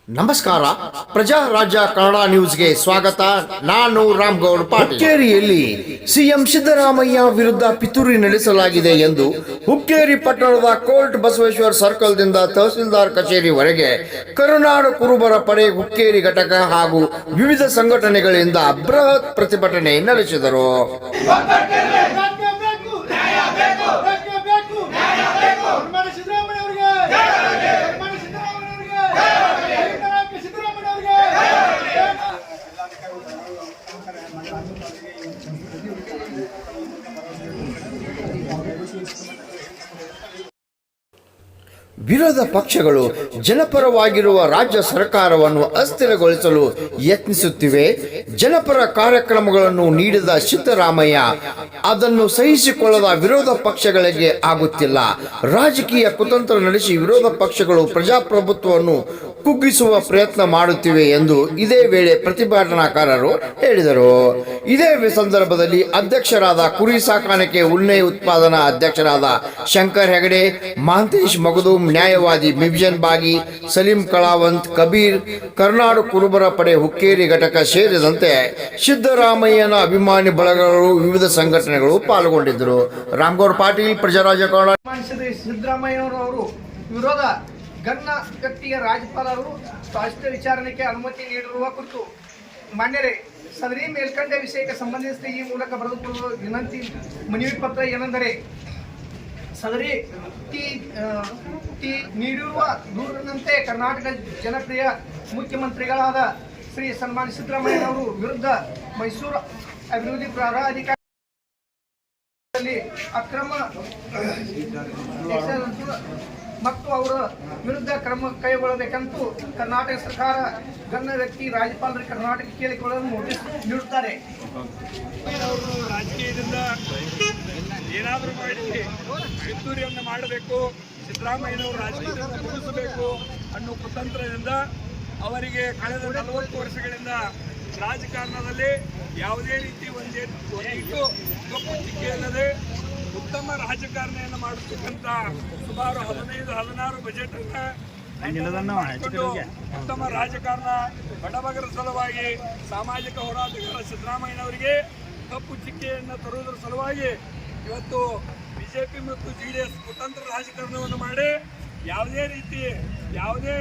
ನಮಸ್ಕಾರ. ಪ್ರಜಾ ರಾಜ್ಯ ಕನ್ನಡ ನ್ಯೂಸ್ಗೆ ಸ್ವಾಗತ. ನಾನು ರಾಮಗೌಡ ಪಾಟೀಲ್. ಹುಕ್ಕೇರಿಯಲ್ಲಿ ಸಿಎಂ ಸಿದ್ದರಾಮಯ್ಯ ವಿರುದ್ಧ ಪಿತೂರಿ ನಡೆಸಲಾಗಿದೆ ಎಂದು ಹುಕ್ಕೇರಿ ಪಟ್ಟಣದ ಕೋರ್ಟ್ ಬಸವೇಶ್ವರ ಸರ್ಕಲ್ದಿಂದ ತಹಸೀಲ್ದಾರ್ ಕಚೇರಿವರೆಗೆ ಕರುನಾಡು ಕುರುಬರ ಪಡೆ ಹುಕ್ಕೇರಿ ಘಟಕ ಹಾಗೂ ವಿವಿಧ ಸಂಘಟನೆಗಳಿಂದ ಬೃಹತ್ ಪ್ರತಿಭಟನೆ ನಡೆಸಿದರು. ವಿರೋಧ ಪಕ್ಷಗಳು ಜನಪರವಾಗಿರುವ ರಾಜ್ಯ ಸರ್ಕಾರವನ್ನು ಅಸ್ಥಿರಗೊಳಿಸಲು ಯತ್ನಿಸುತ್ತಿವೆ. ಜನಪರ ಕಾರ್ಯಕ್ರಮಗಳನ್ನು ನೀಡಿದ ಸಿದ್ದರಾಮಯ್ಯ ಅದನ್ನು ಸಹಿಸಿಕೊಳ್ಳದ ವಿರೋಧ ಪಕ್ಷಗಳಿಗೆ ಆಗುತ್ತಿಲ್ಲ. ರಾಜಕೀಯ ಕುತಂತ್ರ ನಡೆಸಿ ವಿರೋಧ ಪಕ್ಷಗಳು ಪ್ರಜಾಪ್ರಭುತ್ವವನ್ನು ಕುಗ್ಗಿಸುವ ಪ್ರಯತ್ನ ಮಾಡುತ್ತಿವೆ ಎಂದು ಇದೇ ವೇಳೆ ಪ್ರತಿಭಟನಾಕಾರರು ಹೇಳಿದರು. ಇದೇ ಸಂದರ್ಭದಲ್ಲಿ ಅಧ್ಯಕ್ಷರಾದ ಕುರಿ ಸಾಕಾಣಿಕೆ ಉಣ್ಣೆ ಉತ್ಪಾದನಾ ಅಧ್ಯಕ್ಷರಾದ ಶಂಕರ್ ಹೆಗಡೆ, ಮಹಂತೇಶ್ ಮಗದೂಮ್, ನ್ಯಾಯವಾದಿ ಮಿಬ್ಜನ್ ಬಾಗಿ, ಸಲೀಂ ಕಳಾವಂತ್, ಕಬೀರ್, ಕರುನಾಡು ಕುರುಬರ ಪಡೆ ಹುಕ್ಕೇರಿ ಘಟಕ ಸೇರಿದಂತೆ ಸಿದ್ದರಾಮಯ್ಯನ ಅಭಿಮಾನಿ ಬಳಗಗಳು, ವಿವಿಧ ಸಂಘಟನೆಗಳು ಪಾಲ್ಗೊಂಡಿದ್ದರು. ರಾಮಗೌಡ ಪಾಟೀಲ್, ಪ್ರಜಾರಾಜ್ಯ ಕನ್ನಡ. ಸಿದ್ದರಾಮಯ್ಯವರು ವಿರೋಧ ಗಣ್ಯ ವ್ಯಕ್ತಿಯ ರಾಜ್ಯಪಾಲರು ಸ್ವಾಸ್ಥ್ಯ ವಿಚಾರಣೆಗೆ ಅನುಮತಿ ನೀಡಿರುವ ಕುರಿತು ಮಾನ್ಯರೇ, ಸದರಿ ಮೇಲ್ಕಂಡ ವಿಷಯಕ್ಕೆ ಸಂಬಂಧಿಸಿದ ಈ ಮೂಲಕ ಬರೆದುಕೊಳ್ಳುವ ವಿನಂತಿ ಮನವಿ ಪತ್ರ ಏನೆಂದರೆ, ಸದರಿ ನೀಡಿರುವ ದೂರಿನಂತೆ ಕರ್ನಾಟಕ ಜನಪ್ರಿಯ ಮುಖ್ಯಮಂತ್ರಿಗಳಾದ ಶ್ರೀ ಸನ್ಮಾನ್ಯ ಸಿದ್ದರಾಮಯ್ಯನವರು ವಿರುದ್ಧ ಮೈಸೂರು ಅಭಿವೃದ್ಧಿ ಪ್ರಾಧಿಕಾರದಲ್ಲಿ ಅಕ್ರಮ ಮತ್ತು ಅವರ ವಿರುದ್ಧ ಕ್ರಮ ಕೈಗೊಳ್ಳಬೇಕೆಂದು ಕರ್ನಾಟಕ ಸರ್ಕಾರ ಗಣ್ಯ ವ್ಯಕ್ತಿ ರಾಜ್ಯಪಾಲರಿಗೆ ಕರ್ನಾಟಕ ಕೇಳಿಕೊಳ್ಳಲು ನೋಟಿಸ್ ನೀಡುತ್ತಾರೆ. ಅವರು ರಾಜಕೀಯದಿಂದ ಏನಾದರೂ ಮಾಡಿ ಪಿತೂರಿಯನ್ನು ಮಾಡಬೇಕು, ಸಿದ್ದರಾಮಯ್ಯನವರು ರಾಜಕೀಯದಿಂದ ಮುಗಿಸಬೇಕು ಅನ್ನೋ ಕುತಂತ್ರದಿಂದ ಅವರಿಗೆ ಕಳೆದ 40 ವರ್ಷಗಳಿಂದ ರಾಜಕಾರಣದಲ್ಲಿ ಯಾವುದೇ ರೀತಿ ಒಂದಿಟ್ಟು ಕಪ್ಪು ಚಿಕ್ಕೆ ಇಲ್ಲದೆ ಉತ್ತಮ ರಾಜಕಾರಣೆಯನ್ನು ಮಾಡತಕ್ಕಂಥ ಸುಮಾರು 15-16 ಬಜೆಟ್ ಅನ್ನು ಉತ್ತಮ ರಾಜಕಾರಣ ಬಡಬಗರ ಸಲುವಾಗಿ ಸಾಮಾಜಿಕ ಹೋರಾಟಗಾರ ಸಿದ್ದರಾಮಯ್ಯನವರಿಗೆ ಕಪ್ಪು ಚಿಕ್ಕೆಯನ್ನು ತರುವುದರ ಸಲುವಾಗಿ ಇವತ್ತು ಬಿಜೆಪಿ ಮತ್ತು JDS ಕುತಂತ್ರ ರಾಜಕಾರಣವನ್ನು ಮಾಡಿ ಯಾವುದೇ